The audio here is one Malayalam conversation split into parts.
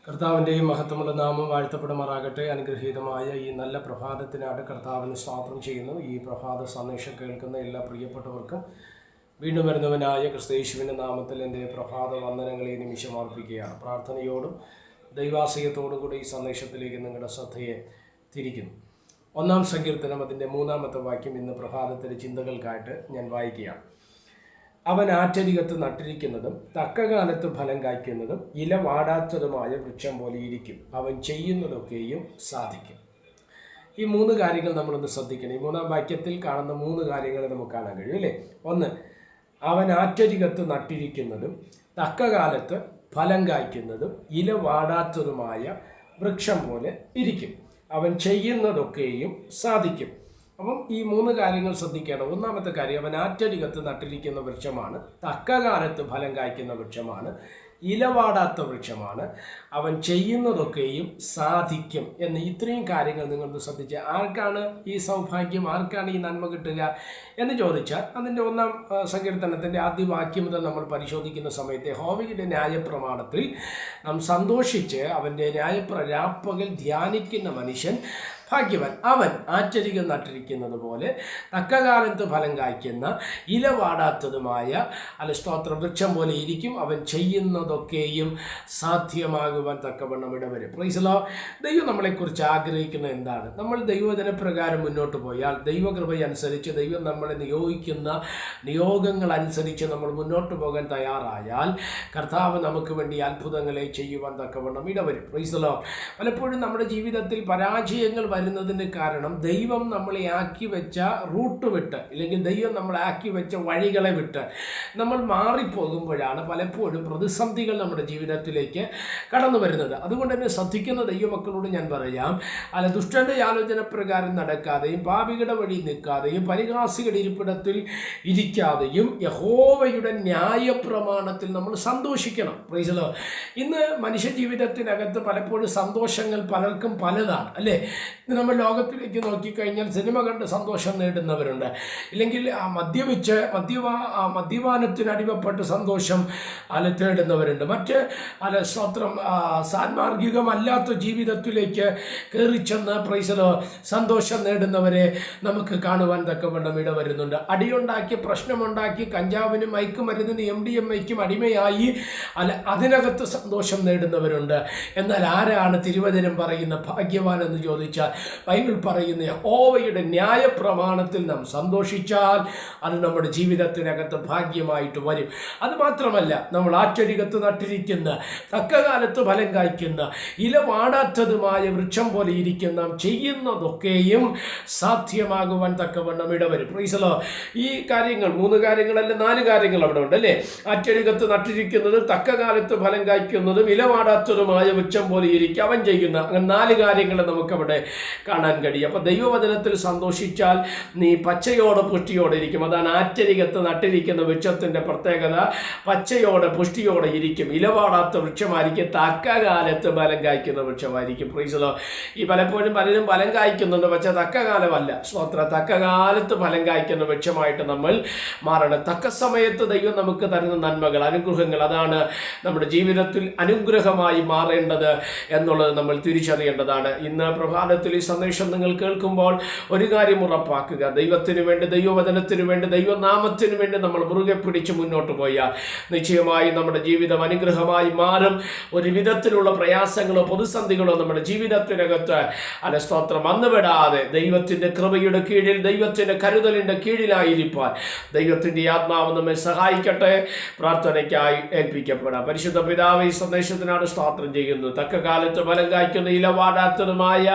കർത്താവിൻ്റെയും മഹത്വമുള്ള നാമം വാഴ്ത്തപ്പെടുമാറാകട്ടെ. അനുഗ്രഹീതമായ ഈ നല്ല പ്രഭാതത്തിനായിട്ട് കർത്താവിന് സ്തോത്രം ചെയ്യുന്നു. ഈ പ്രഭാത സന്ദേശം കേൾക്കുന്ന എല്ലാ പ്രിയപ്പെട്ടവർക്കും വീണ്ടും വരുന്നവനായ ക്രിസ്തയേശുവിൻ്റെ നാമത്തിൽ എൻ്റെ പ്രഭാത വന്ദനങ്ങളെ നിമിഷം അർപ്പിക്കുകയാണ്. പ്രാർത്ഥനയോടും ദൈവാശ്രയത്തോടും കൂടി ഈ സന്ദേശത്തിലേക്ക് നിങ്ങളുടെ ശ്രദ്ധയെ തിരിക്കുന്നു. 1-ാം സങ്കീർത്തനം അതിൻ്റെ 3-ാമത്തെ വാക്യം ഇന്ന് പ്രഭാതത്തിലെ ചിന്തകൾക്കായിട്ട് ഞാൻ വായിക്കുകയാണ്. അവൻ ആറ്റരികത്ത് നട്ടിരിക്കുന്നതും തക്കകാലത്ത് ഫലം കായ്ക്കുന്നതും ഇല വാടാത്തതുമായ വൃക്ഷം പോലെ ഇരിക്കും. അവൻ ചെയ്യുന്നതൊക്കെയും സാധിക്കും. ഈ 3 കാര്യങ്ങൾ നമ്മളൊന്ന് ശ്രദ്ധിക്കണം. ഈ 3-ാം വാക്യത്തിൽ കാണുന്ന 3 കാര്യങ്ങൾ നമുക്ക് കാണാൻ കഴിയും അല്ലേ. 1, അവൻ ആറ്റരികത്ത് നട്ടിരിക്കുന്നതും തക്കകാലത്ത് ഫലം കായ്ക്കുന്നതും ഇല വാടാത്തതുമായ വൃക്ഷം പോലെ ഇരിക്കും. അവൻ ചെയ്യുന്നതൊക്കെയും സാധിക്കും. അപ്പം ഈ 3 കാര്യങ്ങൾ ശ്രദ്ധിക്കണം. 1-ാമത്തെ കാര്യം, അവൻ ആറ്റരികത്ത് നട്ടിരിക്കുന്ന വൃക്ഷമാണ്, തക്കകാലത്ത് ഫലം കായ്ക്കുന്ന വൃക്ഷമാണ്, ഇലവാടാത്ത വൃക്ഷമാണ്, അവൻ ചെയ്യുന്നതൊക്കെയും സാധിക്കും എന്ന് ഇത്രയും കാര്യങ്ങൾ നിങ്ങളൊന്ന് ശ്രദ്ധിച്ച് ആർക്കാണ് ഈ സൗഭാഗ്യം, ആർക്കാണ് ഈ നന്മ കിട്ടുക എന്ന് ചോദിച്ചാൽ അതിൻ്റെ 1-ാം സങ്കീർത്തനത്തിൻ്റെ ആദ്യ വാക്യം മുതൽ നമ്മൾ പരിശോധിക്കുന്ന സമയത്ത് യഹോവയുടെ ന്യായപ്രമാണത്തിൽ നാം സന്തോഷിച്ച് അവൻ്റെ രാപ്പകൽ ധ്യാനിക്കുന്ന മനുഷ്യൻ ഭാഗ്യവൻ. അവൻ ആറ്റരികം നട്ടിരിക്കുന്നത് പോലെ തക്കകാലത്ത് ഫലം കായ്ക്കുന്ന ഇലവാടാത്തതുമായ സ്തോത്ര വൃക്ഷം പോലെ ഇരിക്കും. അവൻ ചെയ്യുന്നതൊക്കെയും സാധ്യമാകുവാൻ തക്കവണ്ണം ഇടവരും. Praise the Lord. ദൈവം നമ്മളെക്കുറിച്ച് ആഗ്രഹിക്കുന്നത് എന്താണ്? നമ്മൾ ദൈവവചനപ്രകാരം മുന്നോട്ട് പോയാൽ, ദൈവകൃപയനുസരിച്ച് ദൈവം നമ്മളെ നിയോഗിക്കുന്ന നിയോഗങ്ങൾ അനുസരിച്ച് നമ്മൾ മുന്നോട്ട് പോകാൻ തയ്യാറായാൽ കർത്താവ് നമുക്ക് വേണ്ടി അത്ഭുതങ്ങളെ ചെയ്യുവാൻ തക്കവണ്ണം ഇടവരും. Praise the Lord. പലപ്പോഴും നമ്മുടെ ജീവിതത്തിൽ പരാജയങ്ങൾ വരുന്നതിന് കാരണം ദൈവം നമ്മളെ ആക്കി വെച്ച റൂട്ട് വിട്ട്, ഇല്ലെങ്കിൽ ദൈവം നമ്മളെ ആക്കി വെച്ച വഴികളെ വിട്ട് നമ്മൾ മാറിപ്പോകുമ്പോഴാണ് പലപ്പോഴും പ്രതിസന്ധികൾ നമ്മുടെ ജീവിതത്തിലേക്ക് കടന്നു വരുന്നത്. അതുകൊണ്ട് തന്നെ ശ്രദ്ധിക്കുന്ന ദൈവമക്കളോട് ഞാൻ പറയാം, ദുഷ്ടന്റെ ആലോചന പ്രകാരം നടക്കാതെയും പാപികളുടെ വഴി നിൽക്കാതെയും പരിഹാസികളുടെ ഇരിപ്പിടത്തിൽ ഇരിക്കാതെയും യഹോവയുടെ ന്യായപ്രമാണത്തിൽ നമ്മൾ സന്തോഷിക്കണം. Praise the Lord. ഇന്ന് മനുഷ്യ ജീവിതത്തിനകത്ത് പലപ്പോഴും സന്തോഷങ്ങൾ പലർക്കും പലതാണ് അല്ലേ. നമ്മൾ ലോകത്തിലേക്ക് നോക്കിക്കഴിഞ്ഞാൽ സിനിമ കണ്ട് സന്തോഷം നേടുന്നവരുണ്ട്, ഇല്ലെങ്കിൽ മദ്യപാനത്തിന് അടിമപ്പെട്ട് സന്തോഷം തേടുന്നവരുണ്ട്, മറ്റ് സ്വത്രം സാൻമാർഗികമല്ലാത്ത ജീവിതത്തിലേക്ക് കയറിച്ചെന്ന് പ്രൈസലോ സന്തോഷം നേടുന്നവരെ നമുക്ക് കാണുവാൻ തക്കവണ്ണം ഇടവരുന്നുണ്ട്. അടിയുണ്ടാക്കി, പ്രശ്നമുണ്ടാക്കി, കഞ്ചാവിനും മയക്കുമരുന്നിനും MDMAയ്ക്കും അടിമയായി അതിനകത്ത് സന്തോഷം നേടുന്നവരുണ്ട്. എന്നാൽ ആരാണ് തിരുവചനം പറയുന്ന ഭാഗ്യവാൻ എന്ന് ചോദിച്ചാൽ ബൈബിൾ പറയുന്ന യഹോവയുടെ ന്യായപ്രമാണത്തിൽ നാം സന്തോഷിച്ചാൽ അത് നമ്മുടെ ജീവിതത്തിനകത്ത് ഭാഗ്യമായിട്ട് വരും. അതുമാത്രമല്ല, നമ്മൾ ആറ്റരികത്ത് നട്ടിരിക്കുന്ന തക്കകാലത്ത് ഫലം കായ്ക്കുന്ന ഇലവാടാത്തതുമായ വൃക്ഷം പോലെ ഇരിക്കുന്ന നാം ചെയ്യുന്നതൊക്കെയും സാധ്യമാകുവാൻ തക്കവണ്ണം ഇടവരും. Praise the Lord. ഈ കാര്യങ്ങൾ 3 കാര്യങ്ങളല്ല 4 കാര്യങ്ങൾ അവിടെ ഉണ്ട് അല്ലേ. ആറ്റരികത്ത് നട്ടിരിക്കുന്നത്, തക്കകാലത്ത് ഫലം കായ്ക്കുന്നതും ഇലവാടാത്തതുമായ വൃക്ഷം പോലെ ഇരിക്കും അവൻ ചെയ്യുന്ന, അങ്ങനെ 4 കാര്യങ്ങൾ നമുക്കവിടെ കാണാൻ കഴിയും. അപ്പോൾ ദൈവവചനത്തിൽ സന്തോഷിച്ചാൽ നീ പച്ചയോടെ പുഷ്ടിയോടെ ഇരിക്കും. അതാണ് ആറ്റരികത്ത് നട്ടിരിക്കുന്ന വൃക്ഷത്തിൻ്റെ പ്രത്യേകത. പച്ചയോടെ പുഷ്ടിയോടെ ഇരിക്കും, ഇലവാടാത്ത വൃക്ഷമായിരിക്കും, തക്കകാലത്ത് ഫലം കായ്ക്കുന്ന വൃക്ഷമായിരിക്കും. Praise the Lord. ഈ പലപ്പോഴും പലരും ഫലം കായ്ക്കുന്നുണ്ട്, പക്ഷേ തക്കകാലമല്ല. തക്കകാലത്ത് ഫലം കായ്ക്കുന്ന വൃക്ഷമായിട്ട് നമ്മൾ മാറണം. തക്ക സമയത്ത് ദൈവം നമുക്ക് തരുന്ന നന്മകൾ, അനുഗ്രഹങ്ങൾ, അതാണ് നമ്മുടെ ജീവിതത്തിൽ അനുഗ്രഹമായി മാറേണ്ടത് എന്നുള്ളത് നമ്മൾ തിരിച്ചറിയേണ്ടതാണ്. ഇന്ന് പ്രഭാതത്തിൽ ഈ സന്ദേശം നിങ്ങൾ കേൾക്കുമ്പോൾ ഒരു കാര്യം ഉറപ്പാക്കുക, ദൈവത്തിന് വേണ്ടി, ദൈവവചനത്തിന് വേണ്ടി, ദൈവനാമത്തിന് വേണ്ടി നമ്മൾ മുറുകെ പിടിച്ച് മുന്നോട്ട് പോയാൽ നിശ്ചയമായി നമ്മുടെ ജീവിതം അനുഗ്രഹമായി മാറും. ഒരു വിധത്തിലുള്ള പ്രയാസങ്ങളോ പ്രതിസന്ധികളോ നമ്മുടെ ജീവിതത്തിനകത്ത് സ്തോത്രം വന്നുവിടാതെ ദൈവത്തിൻ്റെ കൃപയുടെ കീഴിൽ, ദൈവത്തിൻ്റെ കരുതലിൻ്റെ കീഴിലായിരിക്കാൻ ദൈവത്തിൻ്റെ ആത്മാവ് നമ്മെ സഹായിക്കട്ടെ. പ്രാർത്ഥനയ്ക്കായി ഏൽപ്പിക്കപ്പെടാം. പരിശുദ്ധ പിതാവ്, ഈ സന്ദേശത്തിനാണ് സ്തോത്രം ചെയ്യുന്നു. തക്കകാലത്ത് ഫലം കായ്ക്കുന്ന ഇലവാടാത്തതുമായ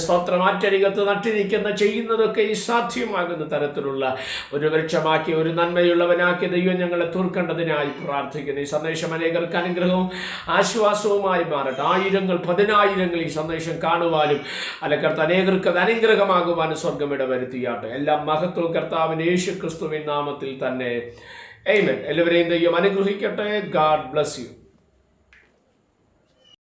സ്തോത്രം ആറ്റരികത്ത് നട്ടിരിക്കുന്ന, ചെയ്യുന്നതൊക്കെ ഈ സാധ്യമാകുന്ന തരത്തിലുള്ള ഒരു വൃക്ഷമാക്കി, ഒരു നന്മയുള്ളവനാക്കി ദൈവം ഞങ്ങളെ തീർക്കേണ്ടതിനായി പ്രാർത്ഥിക്കുന്നു. ഈ സന്ദേശം അനേകർക്ക് അനുഗ്രഹവും ആശ്വാസവുമായി മാറട്ടെ. 1000 10,000 ഈ സന്ദേശം കാണുവാനും അനേകർക്ക് അത് അനുഗ്രഹമാകുവാനും സ്വർഗം ഇടവരുത്തിയാട്ടെ. എല്ലാ മഹത്വവും കർത്താവിന് യേശു ക്രിസ്തുവിൻ നാമത്തിൽ തന്നെ. ആമേൻ. എല്ലാവരെയും ദൈവം അനുഗ്രഹിക്കട്ടെ. God bless you.